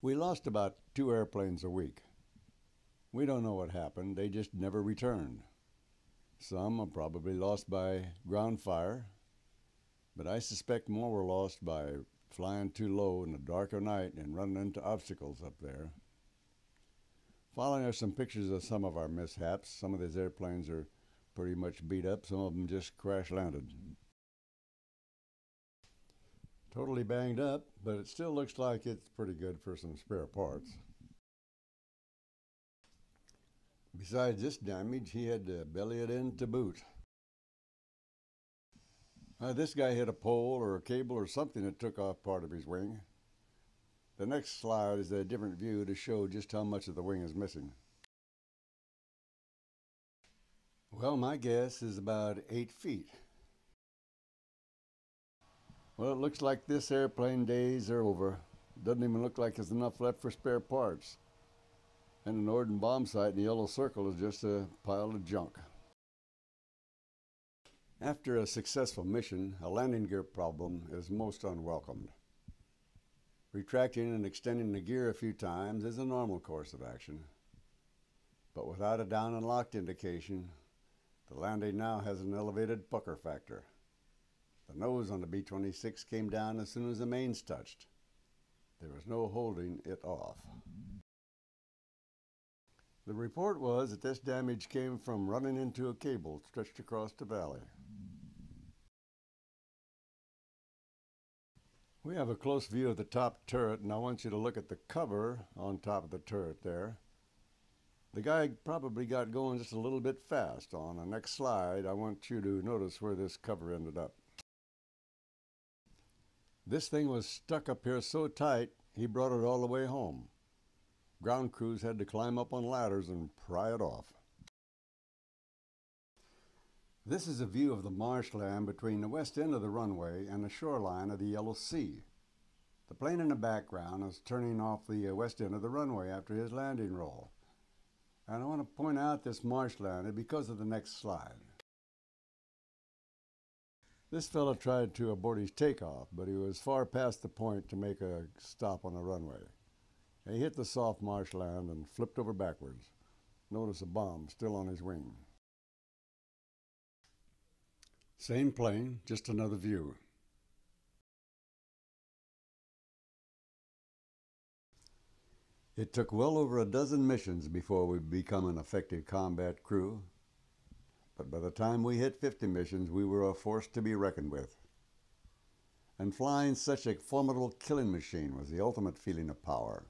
We lost about 2 airplanes a week. We don't know what happened, they just never returned. Some are probably lost by ground fire, but I suspect more were lost by flying too low in the dark of night and running into obstacles up there. Following are some pictures of some of our mishaps. Some of these airplanes are pretty much beat up, some of them just crash landed. Totally banged up, but it still looks like it's pretty good for some spare parts. Besides this damage, he had to belly it in to boot. This guy hit a pole or a cable or something that took off part of his wing. The next slide is a different view to show just how much of the wing is missing. Well, my guess is about 8 feet. Well, it looks like this airplane days are over. Doesn't even look like there's enough left for spare parts. And the Norden bomb site in the yellow circle is just a pile of junk. After a successful mission, a landing gear problem is most unwelcomed. Retracting and extending the gear a few times is a normal course of action. But without a down and locked indication, the landing now has an elevated pucker factor. The nose on the B-26 came down as soon as the mains touched. There was no holding it off. The report was that this damage came from running into a cable stretched across the valley. We have a close view of the top turret, and I want you to look at the cover on top of the turret there. The guy probably got going just a little bit fast. On the next slide, I want you to notice where this cover ended up. This thing was stuck up here so tight, he brought it all the way home. Ground crews had to climb up on ladders and pry it off. This is a view of the marshland between the west end of the runway and the shoreline of the Yellow Sea. The plane in the background is turning off the west end of the runway after his landing roll. And I want to point out this marshland because of the next slide. This fellow tried to abort his takeoff, but he was far past the point to make a stop on the runway. He hit the soft marshland and flipped over backwards. Notice a bomb still on his wing. Same plane, just another view. It took well over a dozen missions before we become an effective combat crew. But by the time we hit 50 missions, we were a force to be reckoned with. And flying such a formidable killing machine was the ultimate feeling of power.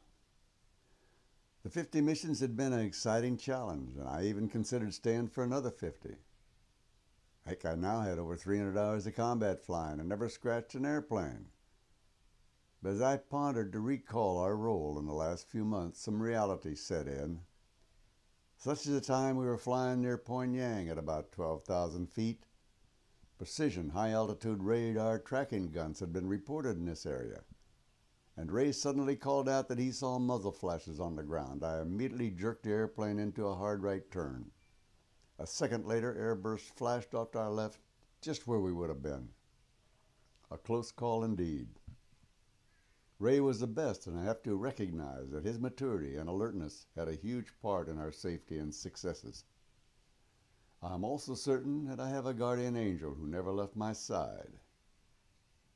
The 50 missions had been an exciting challenge, and I even considered staying for another 50. Heck, I now had over 300 hours of combat flying and never scratched an airplane. But as I pondered to recall our role in the last few months, some reality set in. Such as the time we were flying near Pyongyang at about 12,000 feet. Precision high-altitude radar tracking guns had been reported in this area. And Ray suddenly called out that he saw muzzle flashes on the ground. I immediately jerked the airplane into a hard right turn. A second later, airbursts flashed off to our left, just where we would have been. A close call indeed. Ray was the best, and I have to recognize that his maturity and alertness had a huge part in our safety and successes. I'm also certain that I have a guardian angel who never left my side.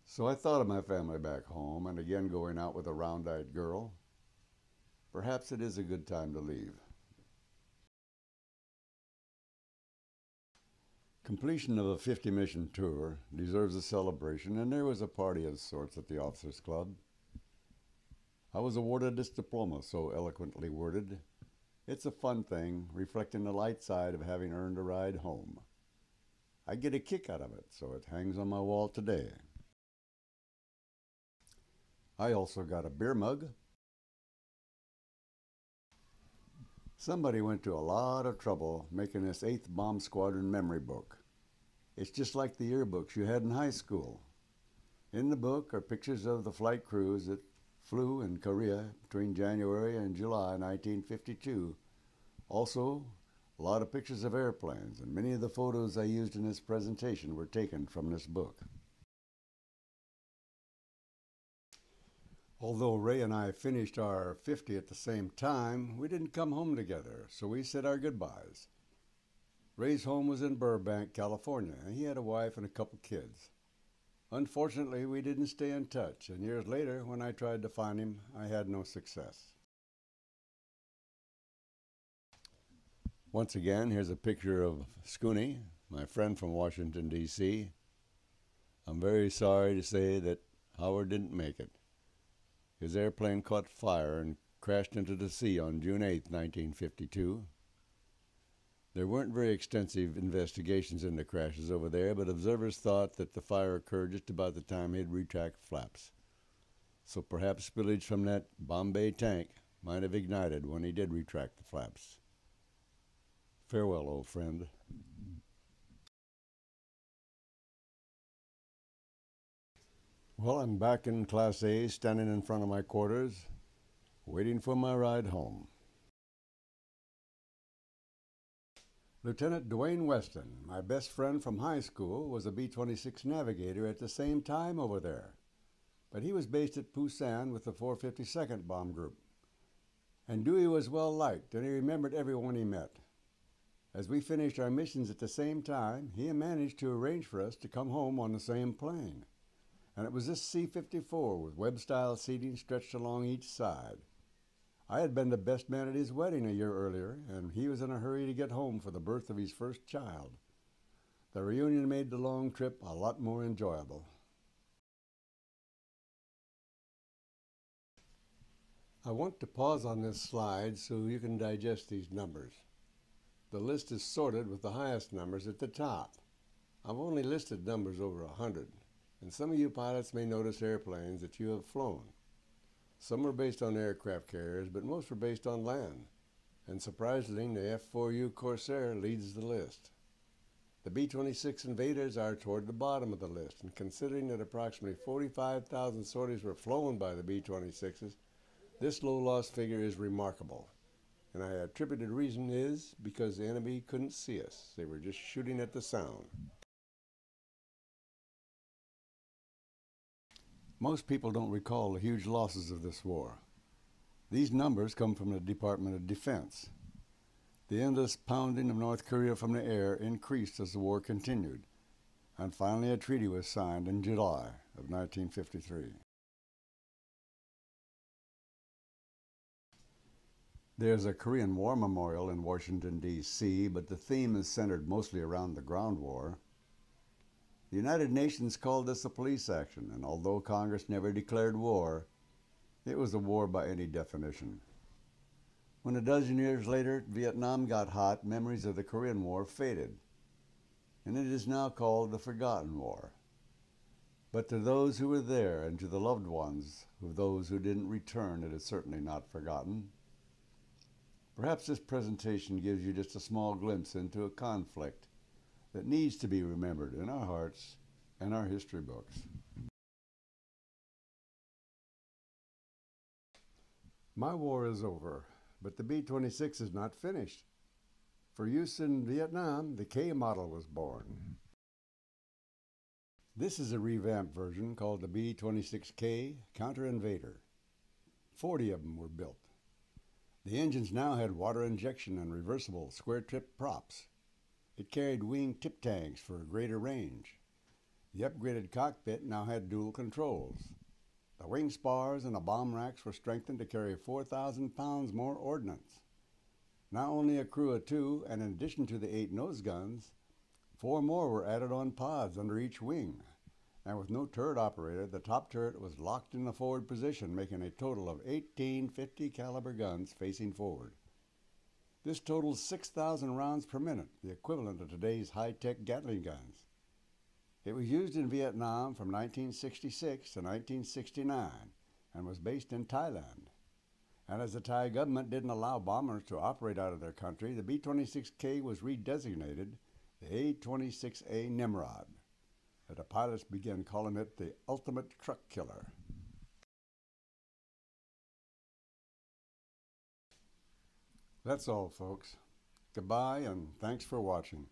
So I thought of my family back home, and again going out with a round-eyed girl. Perhaps it is a good time to leave. Completion of a 50-mission tour deserves a celebration, and there was a party of sorts at the Officers Club. I was awarded this diploma, so eloquently worded. It's a fun thing, reflecting the light side of having earned a ride home. I get a kick out of it, so it hangs on my wall today. I also got a beer mug. Somebody went to a lot of trouble making this 8th Bomb Squadron memory book. It's just like the yearbooks you had in high school. In the book are pictures of the flight crews that flew in Korea between January and July 1952. Also, a lot of pictures of airplanes, and many of the photos I used in this presentation were taken from this book. Although Ray and I finished our 50 at the same time, we didn't come home together, so we said our goodbyes. Ray's home was in Burbank, California, and he had a wife and a couple kids. Unfortunately, we didn't stay in touch, and years later, when I tried to find him, I had no success. Once again, here's a picture of Scooney, my friend from Washington, D.C. I'm very sorry to say that Howard didn't make it. His airplane caught fire and crashed into the sea on June 8, 1952. There weren't very extensive investigations into crashes over there, but observers thought that the fire occurred just about the time he'd retract flaps. So perhaps spillage from that Bombay tank might have ignited when he did retract the flaps. Farewell, old friend. Well, I'm back in Class A, standing in front of my quarters, waiting for my ride home. Lieutenant Dwayne Weston, my best friend from high school, was a B-26 navigator at the same time over there. But he was based at Busan with the 452nd Bomb Group. And Dewey was well liked, and he remembered everyone he met. As we finished our missions at the same time, he managed to arrange for us to come home on the same plane. And it was this C-54 with web-style seating stretched along each side. I had been the best man at his wedding a year earlier, and he was in a hurry to get home for the birth of his first child. The reunion made the long trip a lot more enjoyable. I want to pause on this slide so you can digest these numbers. The list is sorted with the highest numbers at the top. I've only listed numbers over 100, and some of you pilots may notice airplanes that you have flown. Some were based on aircraft carriers, but most were based on land. And surprisingly, the F-4U Corsair leads the list. The B-26 Invaders are toward the bottom of the list, and considering that approximately 45,000 sorties were flown by the B-26s, this low-loss figure is remarkable. And I attribute the reason is because the enemy couldn't see us. They were just shooting at the sound. Most people don't recall the huge losses of this war. These numbers come from the Department of Defense. The endless pounding of North Korea from the air increased as the war continued, and finally a treaty was signed in July of 1953. There's a Korean War memorial in Washington, D.C., but the theme is centered mostly around the ground war. The United Nations called this a police action, and although Congress never declared war, it was a war by any definition. When a dozen years later Vietnam got hot, memories of the Korean War faded, and it is now called the Forgotten War. But to those who were there and to the loved ones of those who didn't return, it is certainly not forgotten. Perhaps this presentation gives you just a small glimpse into a conflict that needs to be remembered in our hearts and our history books. My war is over, but the B-26 is not finished. For use in Vietnam, the K model was born. This is a revamped version called the B-26K Counter Invader. 40 of them were built. The engines now had water injection and reversible square-tip props. It carried wing tip tanks for a greater range. The upgraded cockpit now had dual controls. The wing spars and the bomb racks were strengthened to carry 4,000 pounds more ordnance. Not only a crew of 2, and in addition to the 8 nose guns, 4 more were added on pods under each wing. And with no turret operator, the top turret was locked in the forward position, making a total of 18 50 caliber guns facing forward. This totals 6,000 rounds per minute, the equivalent of today's high-tech Gatling guns. It was used in Vietnam from 1966 to 1969 and was based in Thailand. And as the Thai government didn't allow bombers to operate out of their country, the B-26K was redesignated the A-26A Nimrod, and the pilots began calling it the ultimate truck killer. That's all, folks. Goodbye, and thanks for watching.